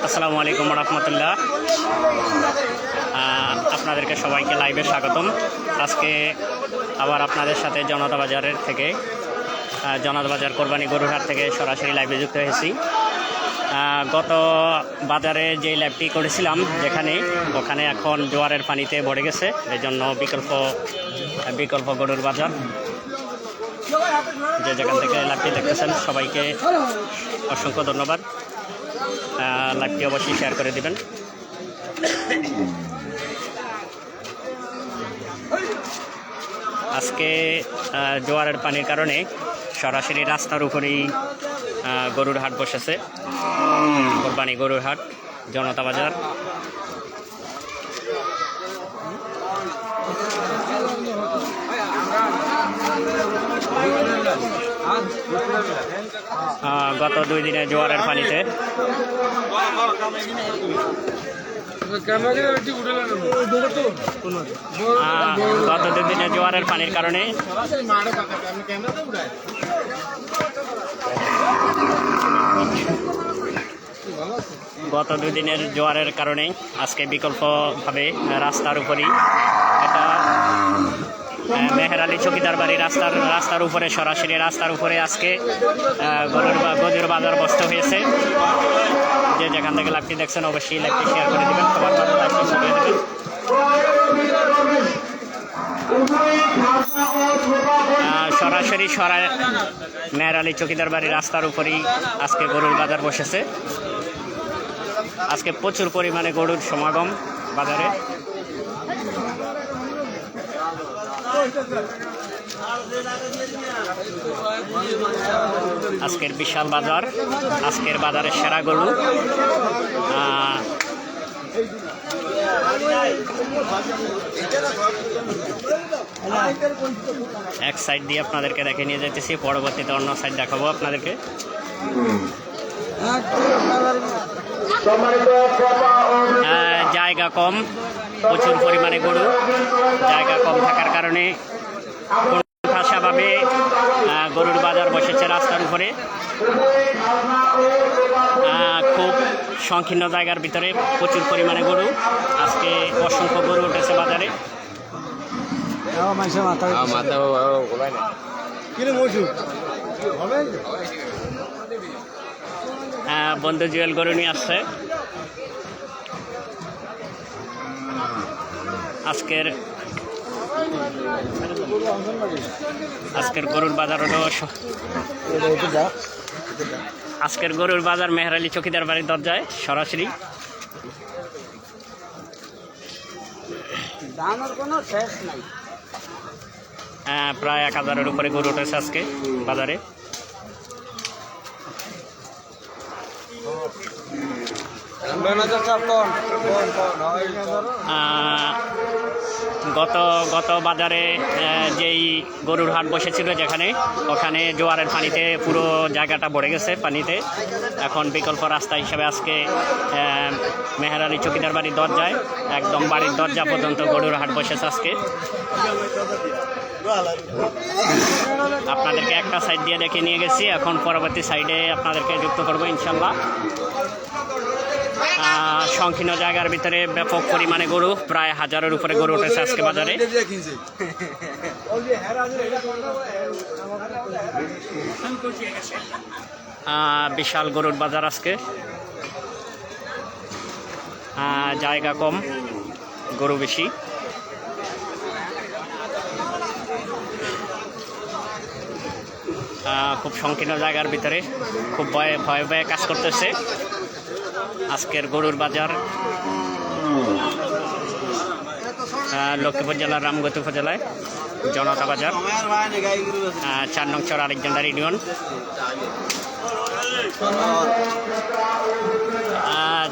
আসসালামু আলাইকুম রহমতুল্লাহ। আপনাদেরকে সবাইকে লাইভে স্বাগতম। আজকে আবার আপনাদের সাথে জনতা বাজারের থেকে জনতা বাজার কোরবানি গরুর হাট থেকে সরাসরি লাইভে যুক্ত হয়েছি। গত বাজারে যে লাইভটি করেছিলাম ওখানে এখন জোয়ারের পানিতে ভরে গেছে, এই জন্য বিকল্প গরুর বাজার। যে যেখান থেকে লাইভটি দেখতেছেন সবাইকে অসংখ্য ধন্যবাদ। লাইভটি অবশ্যই শেয়ার করে দিবেন। আজকে জোয়ারের পানির কারণে সরাসরি রাস্তার উপরেই গরুর হাট বসেছে, কোরবানি গরুর হাট জনতা বাজার। গত 2 দিনে জোয়ারের পানিতে জোয়ারের পানির কারণে গত 2 দিনের জোয়ারের কারণে আজকে বিকল্পভাবে রাস্তার উপরই এটা মেহের আলী চকিদার বাড়ি রাস্তার উপরে সরাসরি রাস্তার উপরে আজকে গরুর বাজার বসতে হয়েছে। যে যেখান থেকে লাইভটি দেখছেন অবশ্যই লাইভটি শেয়ার করে দেবেন, সবার মাঝে লাইভটি ছড়িয়ে দেবেন। সরাসরি মেহের আলী চকিদার বাড়ি রাস্তার উপরেই আজকে গরুর বাজার বসেছে। আজকে প্রচুর পরিমাণে গরুর সমাগম বাজারে। আজকের বিশাল বাজার, আজকের বাজারের সেরা গরু। এক সাইড দিয়ে আপনাদেরকে দেখে নিয়ে যাইতেছি, পরবর্তীতে অন্য সাইড দেখাবো আপনাদেরকে। জায়গা কম, প্রচুর পরিমাণে গরু, জায়গা কম থাকার কারণে ভাবে গরুর বাজার বসেছে রাস্তার উপরে। খুব সংকীর্ণ জায়গার ভিতরে প্রচুর পরিমাণে গরু, আজকে অসংখ্য গরু উঠেছে বাজারে। বন্ধু জুয়েল গরু নিয়ে আসছে। আজকের গরুর বাজার হলো মেহের আলী চকিদার বাড়ির দরজায় সরাসরি। প্রায় 1000-এর উপরে গরু উঠেছে আজকে বাজারে। গত বাজারে যেই গরুর হাট বসেছিল ওখানে জোয়ারের পানিতে পুরো জায়গাটা ভরে গেছে পানিতে। এখন বিকল্প রাস্তা হিসেবে আজকে মেহের আলী চকিদার বাড়ির দরজায়, একদম বাড়ির দরজা পর্যন্ত গরুর হাট বসেছে আজকে। আপনাদেরকে একটা সাইড দিয়ে দেখে নিয়ে গেছি, এখন পরবর্তী সাইডে আপনাদেরকে যুক্ত করবো ইনশাল্লাহ। সংকীর্ণ জায়গার ভিতরে ব্যাপক পরিমাণে গরু, প্রায় 1000-এর উপরে গরু উঠেছে আজকে বাজারে। বিশাল গরুর বাজার আজকে, জায়গা কম, গরু বেশি। খুব সংকীর্ণ জায়গার ভিতরে খুব ভয়ে কাজ করতেছে আজকের গরুর বাজার। লক্ষ্মীপুর জেলার রামগতি উপজেলায় জনতা বাজার, 4 নং চর আলেকজান্ডার ইউনিয়ন।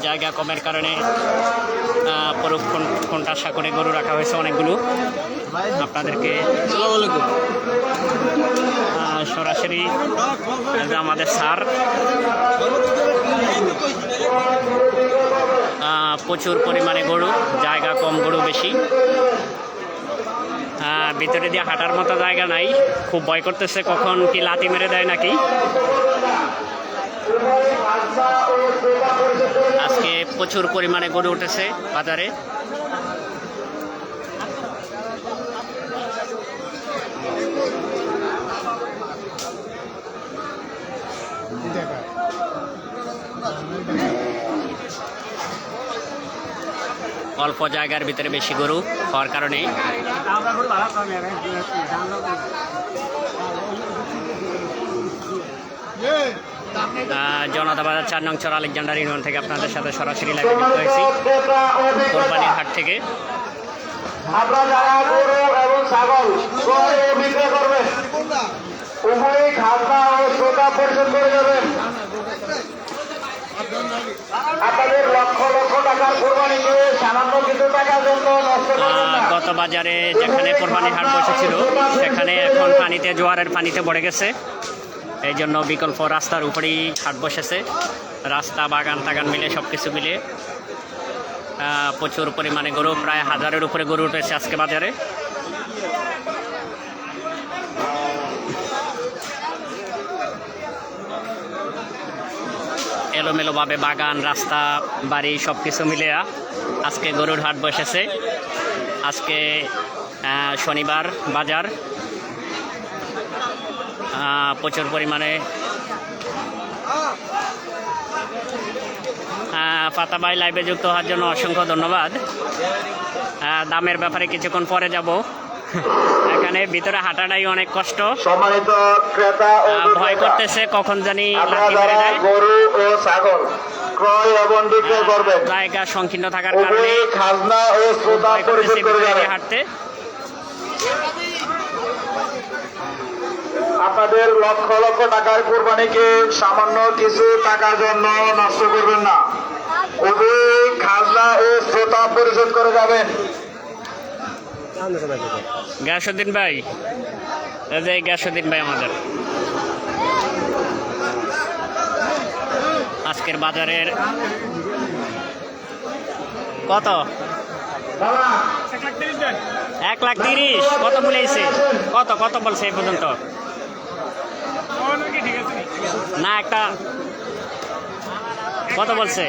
জায়গা কমের কারণে কোনটা করে গরু রাখা হয়েছে অনেকগুলো। আপনাদেরকে সরাসরি আমাদের স্যার প্রচুর পরিমাণে গরু, জায়গা কম, গরু বেশি। ভিতরে দিয়ে হাঁটার মতো জায়গা নাই, খুব ভয় করতেছে কখন কি লাথি মেরে দেয় নাকি। আজকে প্রচুর পরিমাণে গরু উঠেছে বাজারে। অল্প জায়গার ভিতরে বেশি গরু হওয়ার কারণে জনতা বাজার 4 নং চর আলেকজান্ডার ইউনিয়ন থেকে আপনাদের সাথে সরাসরি লাইভে যুক্ত হয়েছি কোরবানির হাট থেকে। আপনারা যারা গরু এবং ছাগল ক্রয় ও বিক্রয় করবেন উভয়ই খাজনা ও শ্রোতা পরিশোধ করে দেবেন। আপনাদের লক্ষ লক্ষ টাকার কোরবানিকে সামান্য কিছু টাকার জন্য নষ্ট করবেন না। গত বাজারে যেখানে কোরবানির হাট বসেছিল সেখানে এখন পানিতে, জোয়ারের পানিতে পড়ে গেছে, এই জন্য বিকল্প রাস্তার উপরেই হাট বসেছে। রাস্তা, বাগান টাগান মিলে সব কিছু মিলে প্রচুর পরিমাণে গরু, প্রায় 1000-এর উপরে গরু উঠেছে আজকে বাজারে। এলোমেলোভাবে বাগান, রাস্তা, বাড়ি সব কিছু মিলে আজকে গরুর হাট বসেছে। আজকে শনিবার বাজার, প্রচুর পরিমাণে পাতা ভাই লাইভে যুক্ত হওয়ার জন্য অসংখ্য ধন্যবাদ। দামের ব্যাপারে কিছুক্ষণ পরে যাব। এখানে ভিতরে হাঁটাটাই অনেক কষ্ট, সম্মানিত ক্রেতা ও ভয় করতেছে কখন জানি লাথি মেরে দেয়। গরু ও ছাগল ক্রয় এবং বিক্রয় করবেন জায়গা সংকীর্ণ থাকার কারণে উভয়ই খাজনা ও শ্রোতা ভয় পরিশোধ করতেছে করে ভিতরে দেবেন। হাঁটতে। আপনাদের লক্ষ লক্ষ টাকার কোরবানিকে সামান্য কিছু টাকার জন্য নষ্ট করবেন না, উভয়ই খাজনা ও শ্রোতা পরিশোধ করে যাবেন। গ্যাসুদ্দিন ভাই, এই যে গ্যাসুদ্দিন ভাই আমাদের আজকের বাজারের কত? 1,30,000 কত বলেছে? কত কত বলছে এই পর্যন্ত? না, একটা কত বলছে?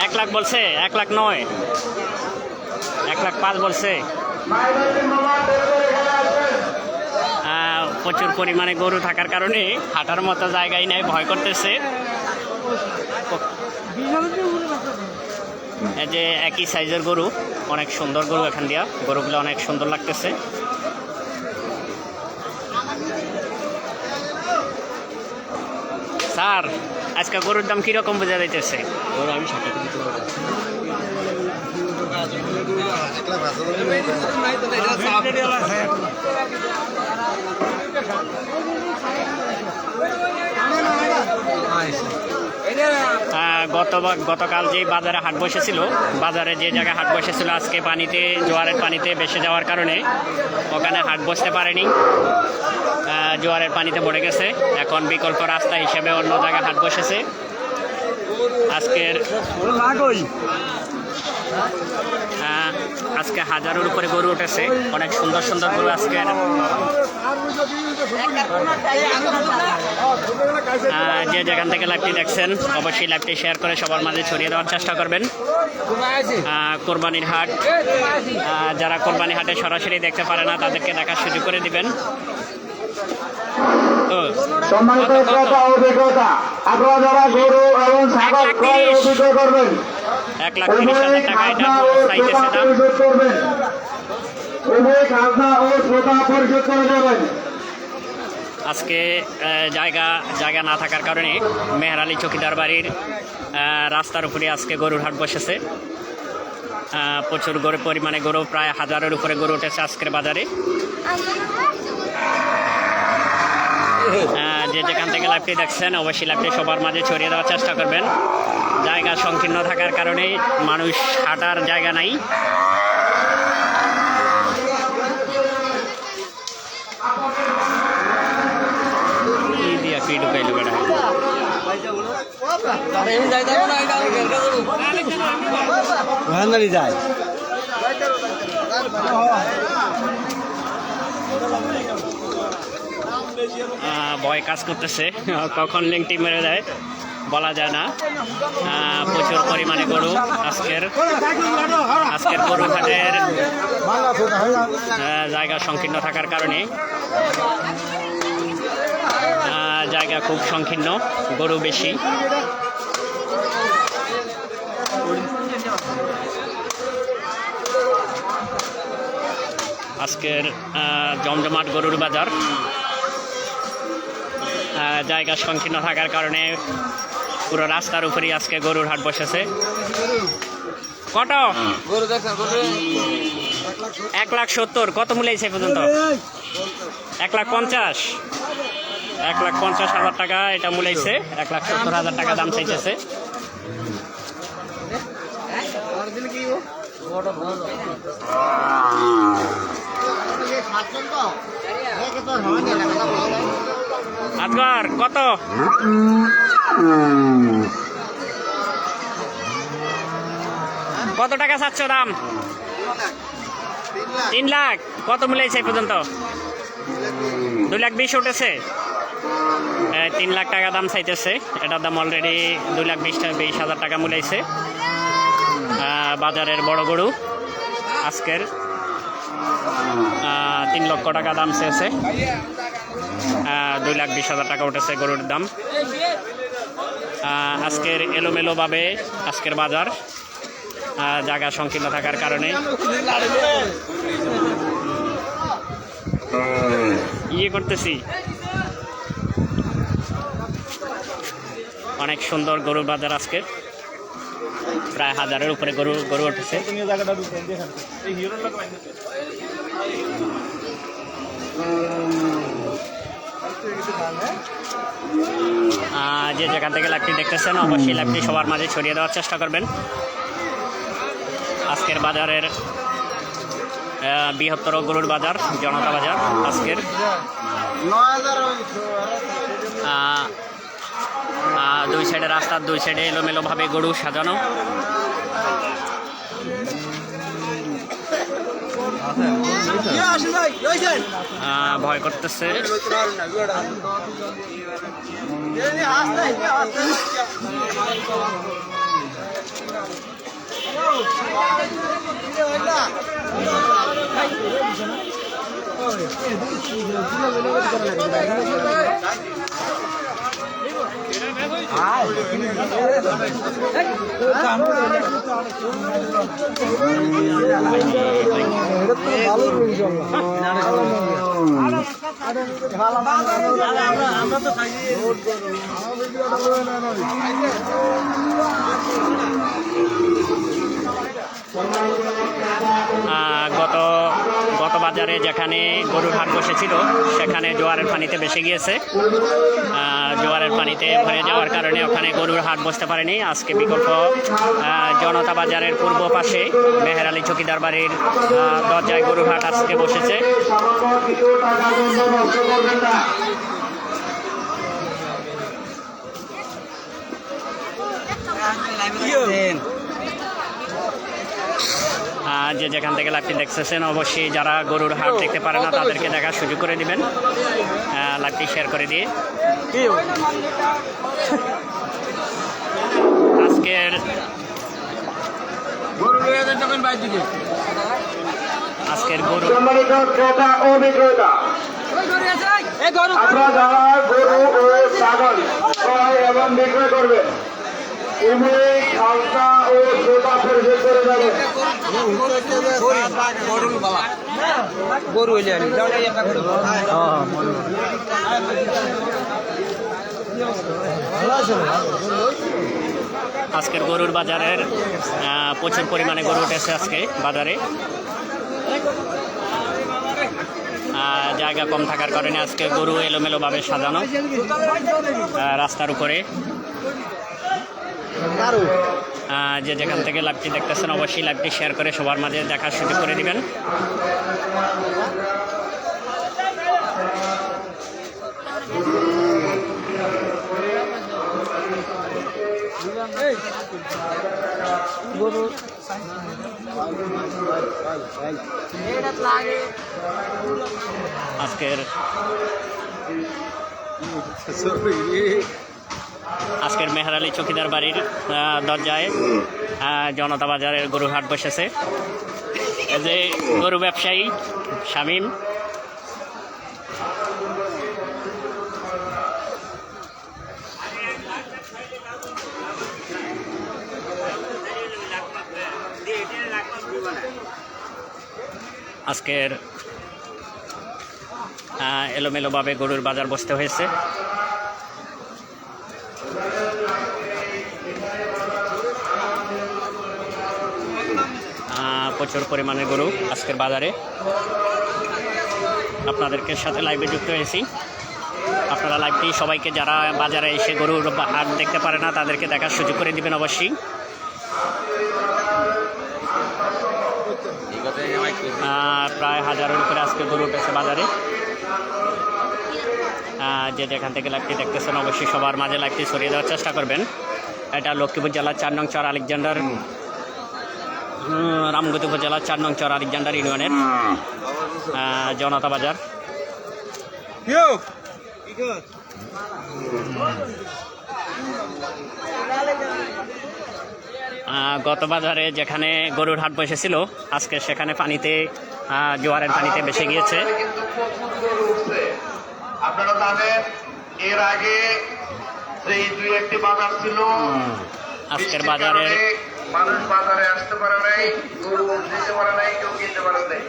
1 লাখ বলছে, 1,09,000, 1,05,000 বলছে। প্রচুর পরিমাণে গরু থাকার কারণে হাঁটার মতো জায়গায় নেই, ভয় করতেছে। এই যে একই সাইজের গরু, অনেক সুন্দর গরু, এখান দিয়া গরুগুলো অনেক সুন্দর লাগতেছে। স্যার, আজকে গরুর দাম কিরকম বোঝা যাইতেছে? আমি গতকাল যে বাজারে হাট বসেছিল, বাজারে যে জায়গায় হাট বসেছিল আজকে পানিতে, জোয়ারের পানিতে ভেসে যাওয়ার কারণে ওখানে হাট বসতে পারেনি, জোয়ারের পানিতে পড়ে গেছে। এখন বিকল্প রাস্তা হিসেবে অন্য জায়গায় হাট বসেছে। আজকে 1000-এর উপরে গরু উঠেছে, অনেক সুন্দর সুন্দর গরু আজকে। যে যেখান থেকে লাইভটি দেখছেন অবশ্যই লাইভটি শেয়ার করে সবার মাঝে ছড়িয়ে দেওয়ার চেষ্টা করবেন। কোরবানির হাট, যারা কোরবানি হাটে সরাসরি দেখতে পারে না তাদেরকে দেখার সুযোগ করে দিবেন। সম্মানিত ক্রেতা ও বিক্রেতা, আপনারা যারা গরু এবং ছাগল ক্রয় ও বিক্রয় করবেন 1,30,000 টাকা এটা চাইতেছে দাম। উভয়ই খাজনা ও শ্রোতা পরিশোধ করে যাবেন। আজকে জায়গা না থাকার কারণে মেহরালি চকিদার বাড়ির রাস্তার উপরে আজকে গরুর হাট বসেছে। প্রচুর গরু পরিমাণে গরু, প্রায় 1000-এর উপরে গরু উঠেছে আজকের বাজারে। যে যেখান থেকে লাইভটি দেখছেন অবশ্যই লাইভটি সবার মাঝে ছড়িয়ে দেওয়ার চেষ্টা করবেন। জায়গা সংকীর্ণ থাকার কারণে মানুষ হাঁটার জায়গা নাই। কি দিয়া কি ঢুকাইলো বেড়া যায় ভয় কাজ করতেছে, কখন লিঙ্কটি মেরে দেয় বলা যায় না। প্রচুর পরিমাণে গরু আজকের গরু হাটের জায়গা সংকীর্ণ থাকার কারণে জায়গা খুব সংকীর্ণ, গরু বেশি। আজকের জমজমাট গরুর বাজার, জায়গা সংকীর্ণ থাকার কারণে পুরো রাস্তার উপরেই আজকে গরুর হাট বসেছে। কত গরু দেখছেন? 1,70,000। কত মূল্য পর্যন্ত? 1,50,000। 1,50,000 টাকা এটা মূল্যাইছে। 1,70,000 টাকা দাম চাইতেছে। আজগর কত? কত টাকা চাচ্ছ দাম? 3 লাখ। কত মূল্যাইছে পর্যন্ত? 2,20,000 উঠেছে। 3 লাখ টাকা দাম চাইতেছে। এটার দাম অলরেডি 2,20,000 টাকা মূল্যাইছে। বাজারের বড় গরু আজকের 3 লক্ষ টাকা দাম চেয়েছে। 2,20,000 টাকা উঠেছে গরুর দাম। আজকের এলোমেলোভাবে আজকের বাজার, জায়গা সংকীর্ণ থাকার কারণে করতেছি। অনেক সুন্দর গরুর বাজার আজকে, প্রায় 1000-এর উপরে গরু উঠেছে। যে যেখান থেকে লাইভটি দেখতেছেন অবশ্যই লাইভটি সবার মাঝে ছড়িয়ে দেওয়ার চেষ্টা করবেন। আজকের বাজারের বৃহত্তর গরুর বাজার, জনতা বাজার আজকের। দুই সাইডে রাস্তার দুই সাইডে এলোমেলোভাবে গরু সাজানো। ভয় করতেছে। গত বাজারে যেখানে গরুর হাট বসেছিল সেখানে জোয়ারের পানিতে ভেসে গিয়েছে। জোয়ারের পানিতে ভরে যাওয়ার কারণে ওখানে গরুর হাট বসতে পারেনি। আজকে বিকল্প জনতা বাজারের পূর্ব পাশে মেহের আলী চকিদার বাড়ির দরজায় গরুর হাট আজকে বসেছে। যে যেখান থেকে লাইভটি দেখতেছেন অবশ্যই যারা গরুর হাট দেখতে পারে না তাদেরকে দেখার সুযোগ করে দিবেন, লাইভটি শেয়ার করে দিয়ে। আজকের গরু ক্রেতা ও বিক্রেতা, আপনারা যারা গরু ও ছাগল ক্রয় এবং বিক্রয় করবেন খালসা ও শ্রোতা পরিশোধ করে যাবে। আজকের গরুর বাজারের প্রচুর পরিমাণে গরু উঠেছে আজকে বাজারে। জায়গা কম থাকার কারণে আজকে গরু এলোমেলোভাবে সাজানো রাস্তার উপরে। যে যেখান থেকে লাইভটি দেখতেছেন অবশ্যই লাইভটি শেয়ার করে সবার মাঝে দেখার সুযোগ করে দিবেন। গরু আজকের মেহের আলী চকিদার বাড়ির দরজায় জনতা বাজারের গরুর হাট বসেছে। এই যে গরু ব্যবসায়ী শামীম, আজকের এলোমেলোভাবে গরুর বাজার বসতে হয়েছে। প্রচুর পরিমাণে গরু আজকের বাজারে। আপনাদেরকে সাথে লাইভে যুক্ত হয়েছি। আপনারা লাইভটি সবাইকে, যারা বাজারে এসে গরুর হাট দেখতে পারে না, তাদেরকে দেখার সুযোগ করে দিবেন অবশ্যই। প্রায় হাজারের উপরে আজকে গরু উঠেছে বাজারে। যে যেখান থেকে লাইভটি দেখতেছেন অবশ্যই সবার মাঝে লাইভটি ছড়িয়ে দেওয়ার চেষ্টা করবেন। এটা লক্ষ্মীপুর জেলার 4 নং চর আলেকজান্ডার, রামগতি উপজেলার 4 নং চর আলেকজান্ডার ইউনিয়নের জনতা বাজার। গত বাজারে যেখানে গরুর হাট বসেছিল, আজকে সেখানে পানিতে, জোয়ারের পানিতে ভেসে গিয়েছে। আপনারা জানেন এর আগে যে 2-1টি বাজার ছিল, আজকের বাজারে মানুষ বাজারে আসতে পারে নাই, গরু দিতে পারে নাই, কেউ কিনতে পারে নাই।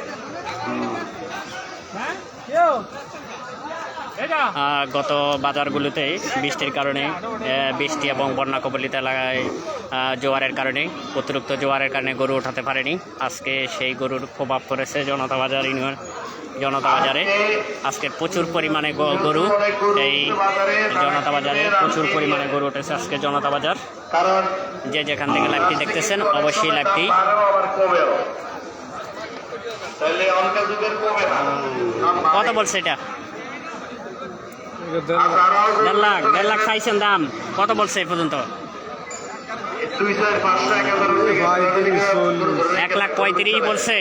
গত বাজারগুলোতে বৃষ্টির কারণে, বৃষ্টি এবং বন্যা কবলিত এলাকায় জোয়ারের কারণে, অতিরিক্ত জোয়ারের কারণে গরু ওঠাতে পারেনি। আজকে সেই গরুর প্রভাব পড়েছে জনতা বাজার ইউনিয়ন, জনতা বাজারে। আজকে প্রচুর পরিমাণে গরু, এই জনতা বাজারে প্রচুর পরিমাণে গরু উঠেছে আজকে জনতা বাজার। যে যেখান থেকে লাইভটি দেখতেছেন অবশ্যই লাইভটি কত বলছে এটা? 1.5 লাখ চাইছেন দাম, কত বলছে এই পর্যন্ত? 1,35,000 বলছে।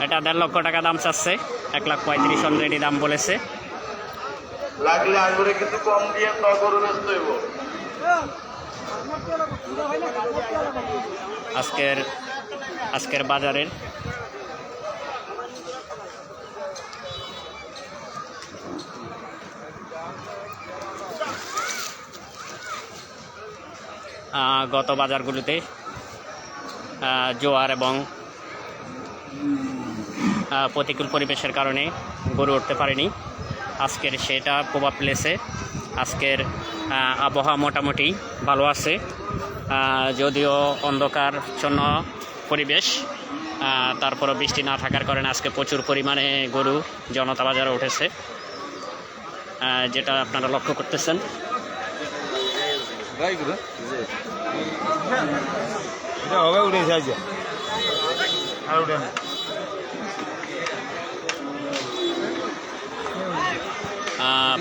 এটা 1.5 লক্ষ টাকা দাম চাচ্ছে, 1,35,000 অলরেডি দাম বলেছে। আজকের বাজারের গত বাজারগুলোতে জোয়ার এবং প্রতিকূল পরিবেশের কারণে গরু উঠতে পারেনি। আজকের সেটা প্রভাব ফেলেছে। আজকের আবহাওয়া মোটামুটি ভালো আছে, যদিও অন্ধকারচ্ছন্ন পরিবেশ, তারপরও বৃষ্টি না থাকার কারণে আজকে প্রচুর পরিমাণে গরু জনতা বাজারে উঠেছে, যেটা আপনারা লক্ষ্য করতেছেন।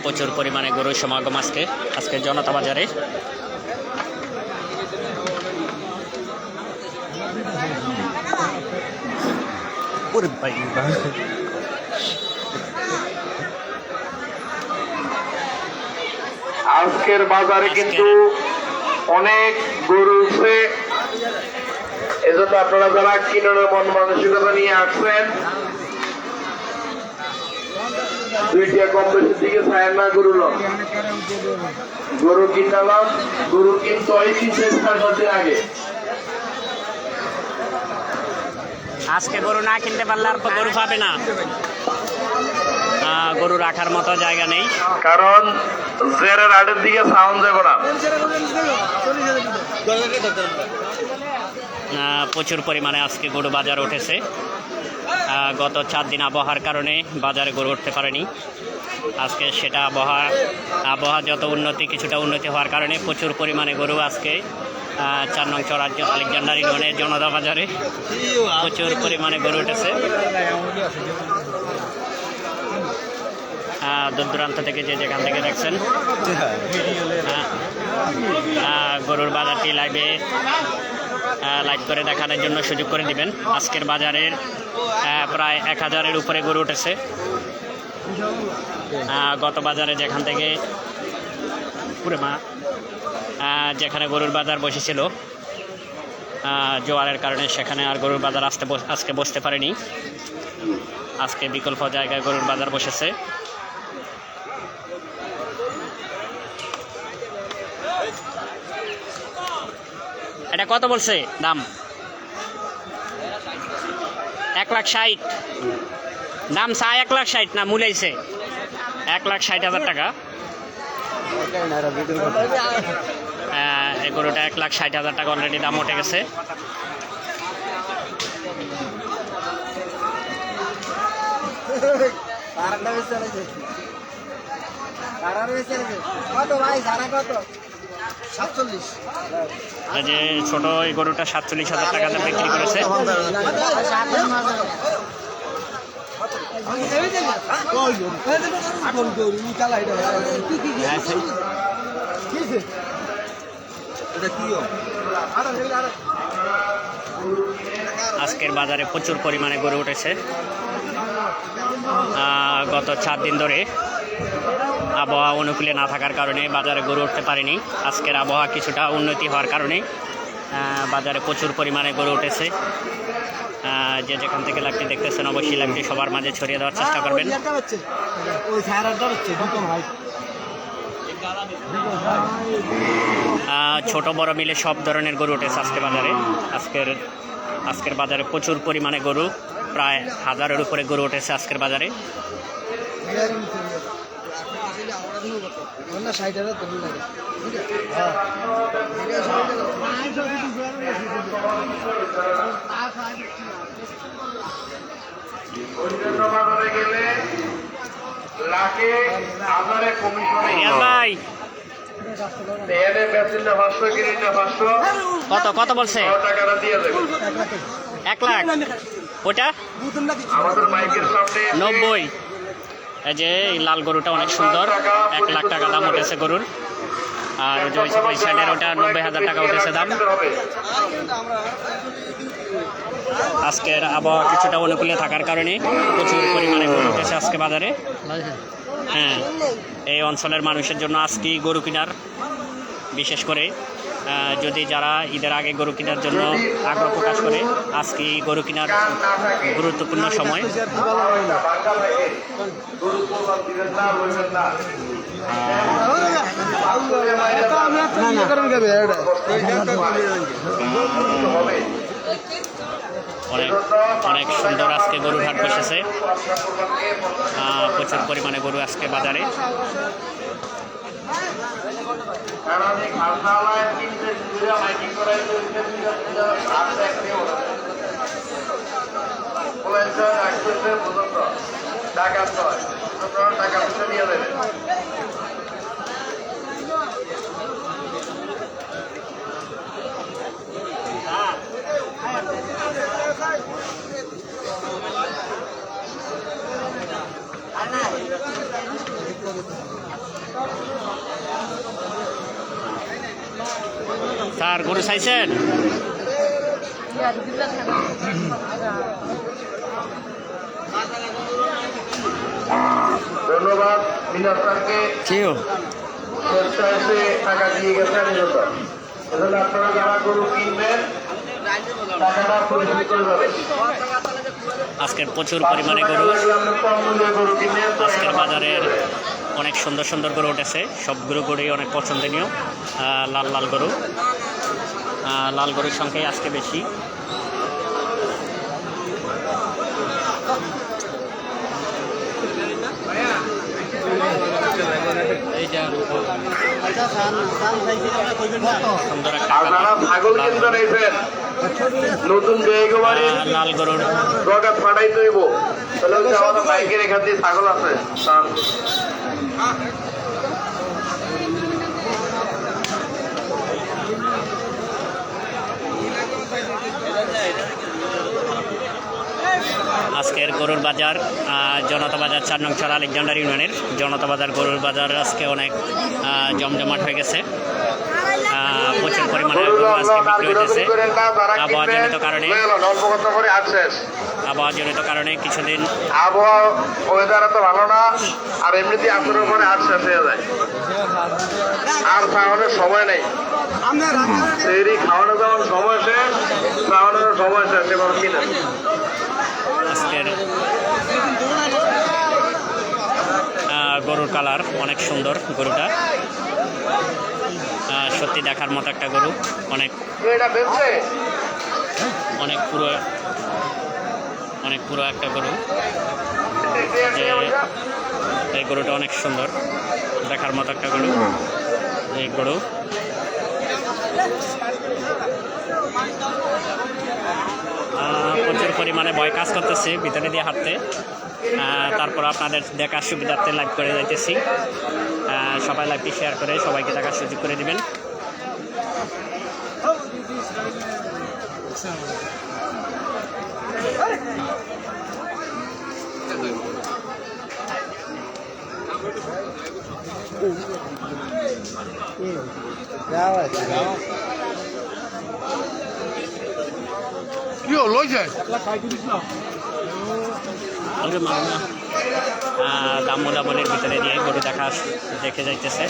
প্রচুর পরিমাণে গরুর সমাগম আজকে জনতা বাজারে। আজকের বাজারে কিন্তু অনেক গরু উঠছে, এজন্য আপনারা যারা কিনারের মন মানসিকতা নিয়ে আসছেন, 2টা কম বেশি দিকে চায় না গরু কিনলাম, গরু কিন্তু ওই 3-4 দিন আগে। আজকে গরু না কিনতে পারলে আর গরু পাবে না, গরু রাখার মতো জায়গা নেই, কারণ জেরের হাটের দিকে সাউন্ড যাবে না। প্রচুর পরিমাণে আজকে গরু বাজার উঠেছে। গত 4 দিন আবহাওয়ার কারণে বাজারে গরু উঠতে পারেনি। আজকে সেটা আবহাওয়া যত কিছুটা উন্নতি হওয়ার কারণে প্রচুর পরিমাণে গরু আজকে 4 নং চর আলেকজান্ডার ইউনিয়নের জনতা বাজারে প্রচুর পরিমাণে গরু উঠেছে। দূর দূরান্ত থেকে যে যেখান থেকে দেখছেন গরুর বাজারটি লাইভে লাইভ করে দেখানোর জন্য সুযোগ করে দিবেন। আজকের বাজারের প্রায় 1000-এর উপরে গরু উঠেছে। গত বাজারে যেখান থেকে যেখানে গরুর বাজার বসেছিল জোয়ারের কারণে সেখানে আর গরুর বাজার আজকে বসতে পারেনি। আজকে বিকল্প জায়গায় গরুর বাজার বসেছে। এটা কত বলছে দাম? 1,60,000 দাম চায়। 1,60,000 না মূলাইছে 1,60,000 টাকা। এই গরুটা 1,60,000 টাকা অলরেডি দাম উঠে গেছে। এই যে ছোট এই গরুটা 47,000 টাকা দাম বিক্রি করেছে। আজকের বাজারে প্রচুর পরিমাণে গরু উঠেছে। গত 4 দিন ধরে আবহাওয়া অনুকূলে না থাকার কারণে বাজারে গরু উঠতে পারেনি। আজকের আবহাওয়া কিছুটা উন্নতি হওয়ার কারণে বাজারে প্রচুর পরিমাণে গরু উঠেছে। যে যেখান থেকে লাইভটি দেখতেছেন অবশ্যই লাইভটি সবার মাঝে ছড়িয়ে দেওয়ার চেষ্টা করবেন। ছোট বড় মিলে সব ধরনের গরু উঠেছে আজকে বাজারে। আজকের বাজারে প্রচুর পরিমাণে গরু, প্রায় 1000-এর উপরে গরু উঠেছে আজকের বাজারে। ভাই কত কত বলছে? 1 লাখ। ওটা 90। এই যে এই লাল গরুটা অনেক সুন্দর, 1 লাখ টাকা দাম উঠেছে গরুর। আর ওই সাইডের ওটা 90,000 টাকা উঠেছে দাম। আজকের আবহাওয়া কিছুটা অনুকূলে থাকার কারণে প্রচুর পরিমাণে গরু উঠেছে আজকে বাজারে। হ্যাঁ, এই অঞ্চলের মানুষের জন্য আজকে গরু কেনার, বিশেষ করে যদি যারা ঈদের আগে গরু কেনার জন্য আগ্রহ প্রকাশ করে, আজকে গরু কেনার গুরুত্বপূর্ণ সময়। অনেক সুন্দর আজকে গরুর হাট বসেছে। প্রচুর পরিমাণে গরু আজকে বাজারে। স্যার গরু চাইছেন? ধন্যবাদ মিনার স্যারকে, টাকা দিয়ে গেছেন। এজন্য আপনারা যারা গরু কিনবেন টাকাটা পরিশোধ করে যাবেন। আজকের প্রচুর পরিমাণে গরু আজকের বাজারের অনেক সুন্দর সুন্দর গরু উঠেছে। সবগুলো গরুই অনেক পছন্দনীয়। লাল লাল গরু, লাল গরুর সংখ্যাই আজকে বেশি। ছাগল কিনতে নিয়েছেন, নতুন লাল গরুর দরকার ফাটাই তৈব, তাহলে আমাদের বাইকের এখান দিয়ে ছাগল আছে। আজকের গরুর বাজার জনতা বাজার 4 নং চর আলেকজান্ডার ইউনিয়নের জনতা বাজার গরুর বাজার আজকে অনেক জমজমাট হয়ে গেছে। প্রচুর পরিমাণে গরু আজকে বিক্রি হইতেছে আবহাওয়াজনিত কারণে। আবহাওয়াজনিত কারণে কিছুদিন আবহাওয়া ওয়েদার তো ভালো না, আর এমনিতে আসরের পরে আর শেষ হয়ে যায়, আর খাওয়ানোর সময় নেই। সেই খাওয়ানো যেমন সময় শেষ, খাওয়ানোর সময় শেষ, এবার কিনা আজকের গরুর কালার অনেক সুন্দর। গরুটা সত্যি দেখার মতো একটা গরু, অনেক এটা বেচছে অনেক পুরো একটা গরু। যে এই গরুটা অনেক সুন্দর দেখার মতো একটা গরু। এই গরু প্রচুর পরিমাণে ভয় কাজ করতেছে ভিতরে দিয়ে হাঁটতে। তারপর আপনাদের দেখার সুবিধার্থে লাইভ করে যাইতেছি। সবাই লাইভটি শেয়ার করে সবাইকে দেখার সুযোগ করে দিবেন। দাম মোলাবলির ভিতরে দিয়ে গরু দেখে যাইতেছে।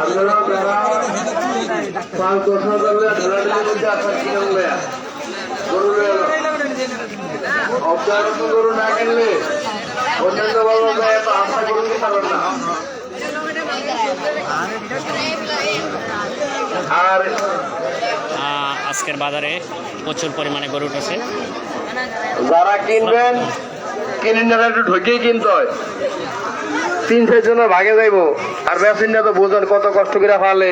আপনারা যারা 5-10 হাজার গরু না কিনলে অন্যান্য আশা করুন পারবেন না। আর আজকের বাজারে প্রচুর পরিমাণে গরু উঠেছে। যারা কিনবেন কিনেন না, একটু ঢুকেই কিনতে হয়, 3-4 জনের ভাগে যাইব। আর ব্যবসায়ীরা তো বোঝেন কত কষ্ট করে ফালে,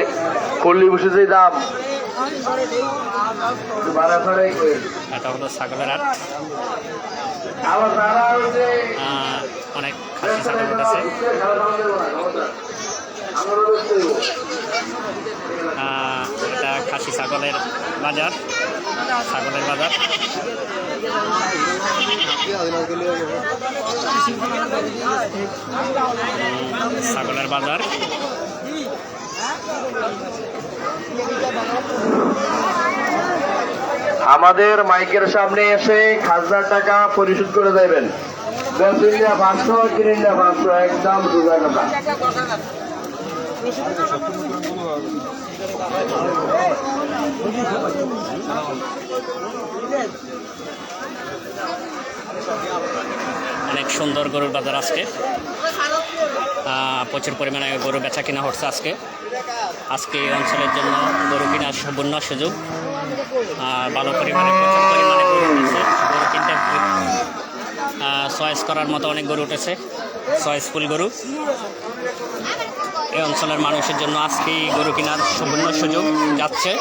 কল্লি বসে যে দাম এটা হলো ছাগলের হাট। আবার তারা অনেক খাসি ছাগল উঠেছে। এটা খাসি ছাগলের বাজার। ছাগলের বাজার ছাগলের বাজার। আমাদের মাইকের সামনে এসে 1000 টাকা পরিশোধ করে দেবেন। বেসিলিয়া 500, কিনিয়া 500, একদম 2000 টাকা। অনেক সুন্দর গরুর বাজার আজকে। প্রচুর পরিমাণে গরু বেচা কিনা হচ্ছে আজকে। এই অঞ্চলের জন্য গরু কেনার সম্পূর্ণ সুযোগ। ভালো পরিমাণে প্রচুর পরিমাণে গরু উঠেছে। গরু কিনতে চয়েস করার মতো অনেক গরু উঠেছে, চয়েসফুল গরু। এই অঞ্চলের মানুষের জন্য আজকে গরু কেনার সম্পূর্ণ সুযোগ যাচ্ছে।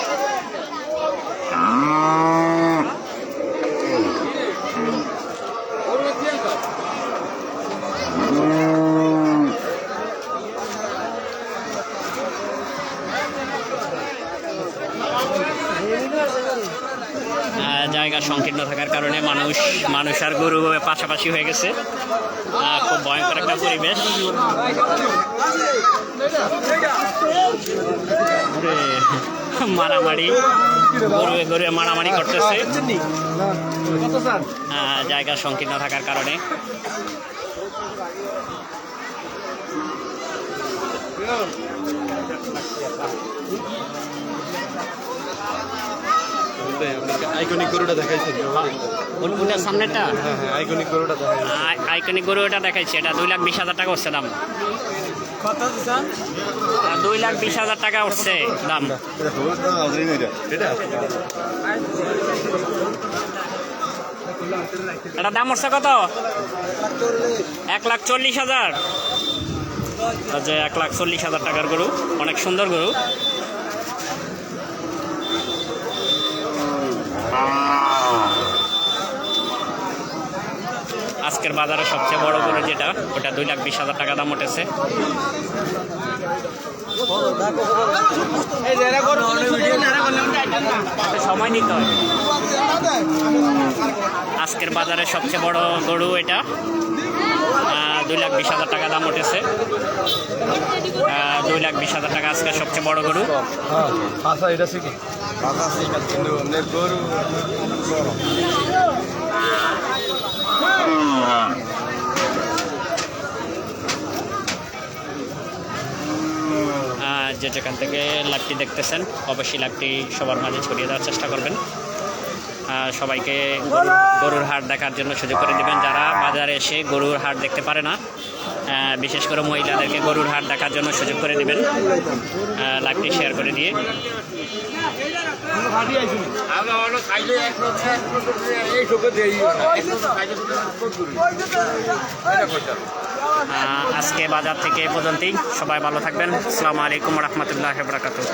জায়গা সংকীর্ণ থাকার কারণে মানুষ আর গরু পাশাপাশি হয়ে গেছে। খুব ভয়ঙ্কর একটা পরিবেশ। মারামারি, গরু মারামারি করতেছে জায়গা সংকীর্ণ থাকার কারণে। আইকনিক গরুটা দেখাইছে, ওটার সামনেটা আইকনিক গরুটা দেখাইছে, আইকনিক গরু এটা দেখাইছে। এটা 2,20,000 টাকা উঠছে দাম। কত দিছেন? 2,20,000 টাকা উঠছে দাম। এটা দাম উঠছে কত? 1,40,000। 1,40,000 টাকার গরু, অনেক সুন্দর গরু। আজকের বাজারে সবচেয়ে বড় গরু যেটা, ওটা 2,20,000 টাকা দাম উঠেছে। সময় নিতে হয়। আজকের বাজারে সবচেয়ে বড় গরু এটা, 2,20,000 টাকা দাম উঠেছে। 2,20,000 টাকা আজকে সবচেয়ে বড় গরু। আচ্ছা এটা শিখি কিন্তু গরু যে যেখান থেকে লাইভটি দেখতেছেন অবশ্যই লাইভটি সবার মাঝে ছড়িয়ে দেওয়ার চেষ্টা করবেন। সবাইকে গরুর হাট দেখার জন্য সুযোগ করে দেবেন। যারা বাজারে এসে গরুর হাট দেখতে পারে না, বিশেষ করে মহিলাদেরকে গরুর হাট দেখার জন্য সুযোগ করে দেবেন, লাইভটি শেয়ার করে দিয়ে। আজকে বাজার থেকে এ পর্যন্তই। সবাই ভালো থাকবেন। আসসালামু আলাইকুম রহমতুল্লাহ বারাকাতুহু।